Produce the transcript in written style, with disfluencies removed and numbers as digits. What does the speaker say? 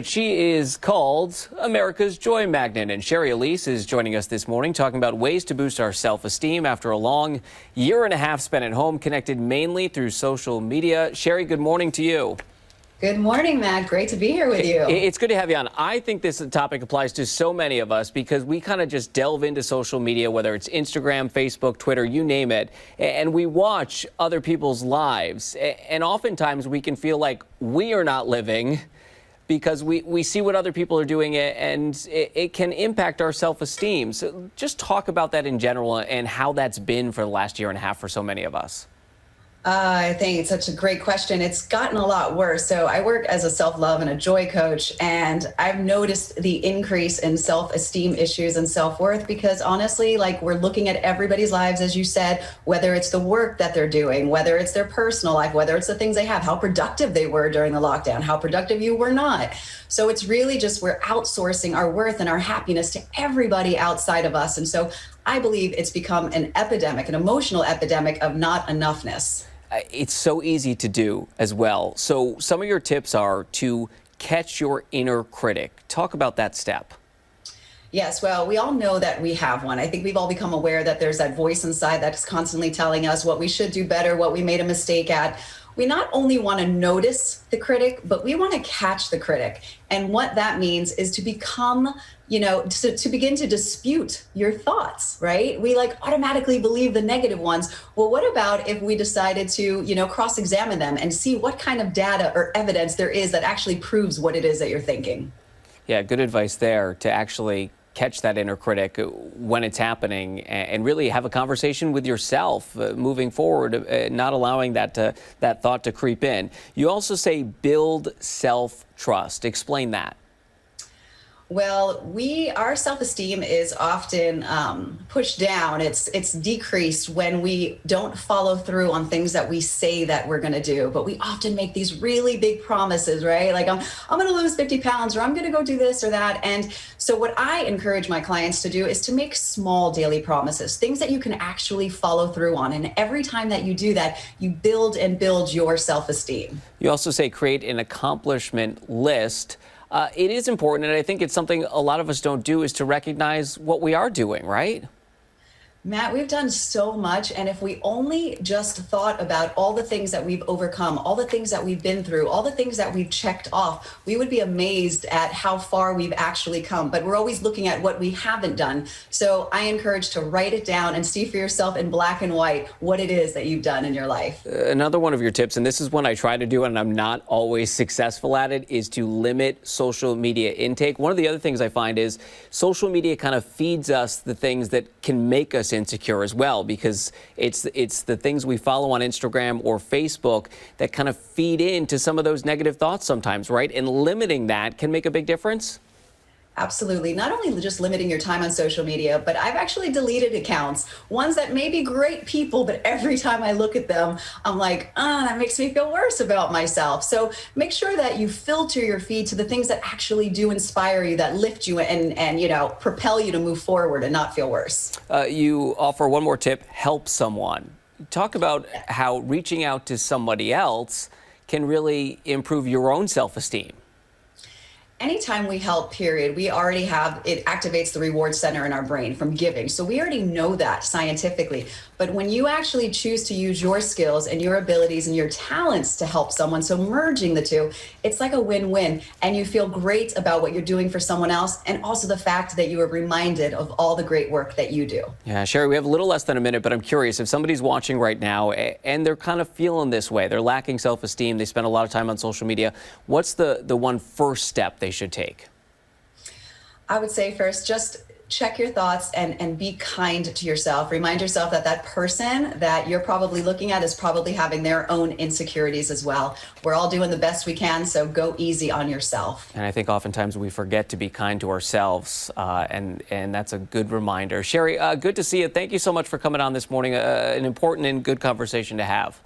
She is called America's Joy Magnet, and Sherry Elise is joining us this morning talking about ways to boost our self-esteem after a long year and a half spent at home, connected mainly through social media. Sherry, good morning to you. Good morning, Matt. Great to be here with you. It's good to have you on. I think this topic applies to so many of us because we kind of just delve into social media, whether it's Instagram, Facebook, Twitter, you name it, and we watch other people's lives. And oftentimes we can feel like we are not living because we see what other people are doing, and it can impact our self-esteem. So just talk about that in general and how that's been for the last year and a half for so many of us. I think it's such a great question. It's gotten a lot worse. So I work as a self-love and a joy coach, and I've noticed the increase in self-esteem issues and self-worth because honestly, like, we're looking at everybody's lives, as you said, whether it's the work that they're doing, whether it's their personal life, whether it's the things they have, how productive they were during the lockdown, how productive you were not. So it's really just we're outsourcing our worth and our happiness to everybody outside of us. And so I believe it's become an epidemic, an emotional epidemic of not-enoughness. It's so easy to do as well. So some of your tips are to catch your inner critic. Talk about that step. Yes, well, we all know that we have one. I think we've all become aware that there's that voice inside that's constantly telling us what we should do better, what we made a mistake at. We not only want to notice the critic, but we want to catch the critic. And what that means is to become, to begin to dispute your thoughts, right? We automatically believe the negative ones. Well, what about if we decided to, cross-examine them and see what kind of data or evidence there is that actually proves what it is that you're thinking? Yeah, good advice there to actually catch that inner critic when it's happening and really have a conversation with yourself moving forward, not allowing that thought to creep in. You also say build self-trust. Explain that. Well, our self-esteem is often pushed down. It's decreased when we don't follow through on things that we say that we're going to do. But we often make these really big promises, right? Like I'm going to lose 50 pounds, or I'm going to go do this or that. And so what I encourage my clients to do is to make small daily promises, things that you can actually follow through on. And every time that you do that, you build and build your self-esteem. You also say create an accomplishment list. It is important, and I think it's something a lot of us don't do, is to recognize what we are doing, right? Matt, we've done so much, and if we only just thought about all the things that we've overcome, all the things that we've been through, all the things that we've checked off, we would be amazed at how far we've actually come. But we're always looking at what we haven't done. So I encourage to write it down and see for yourself in black and white what it is that you've done in your life. Another one of your tips, and this is one I try to do and I'm not always successful at it, is to limit social media intake. One of the other things I find is social media kind of feeds us the things that can make us insecure as well, because it's the things we follow on Instagram or Facebook that kind of feed into some of those negative thoughts sometimes, right? And limiting that can make a big difference. Absolutely. Not only just limiting your time on social media, but I've actually deleted accounts, ones that may be great people, but every time I look at them, I'm like, that makes me feel worse about myself. So make sure that you filter your feed to the things that actually do inspire you, that lift you and propel you to move forward and not feel worse. You offer one more tip: help someone. Talk about how reaching out to somebody else can really improve your own self-esteem. Anytime we help, period, we already have, it activates the reward center in our brain from giving. So we already know that scientifically. But when you actually choose to use your skills and your abilities and your talents to help someone, so merging the two, it's like a win-win. And you feel great about what you're doing for someone else, and also the fact that you are reminded of all the great work that you do. Yeah, Sherry, we have a little less than a minute, but I'm curious, if somebody's watching right now and they're kind of feeling this way, they're lacking self-esteem, they spend a lot of time on social media, what's the one first step they should take? I would say first, just check your thoughts and be kind to yourself. Remind yourself that that person that you're probably looking at is probably having their own insecurities as well. We're all doing the best we can, so go easy on yourself. And I think oftentimes we forget to be kind to ourselves, and that's a good reminder. Sherry, good to see you. Thank you so much for coming on this morning. An important and good conversation to have.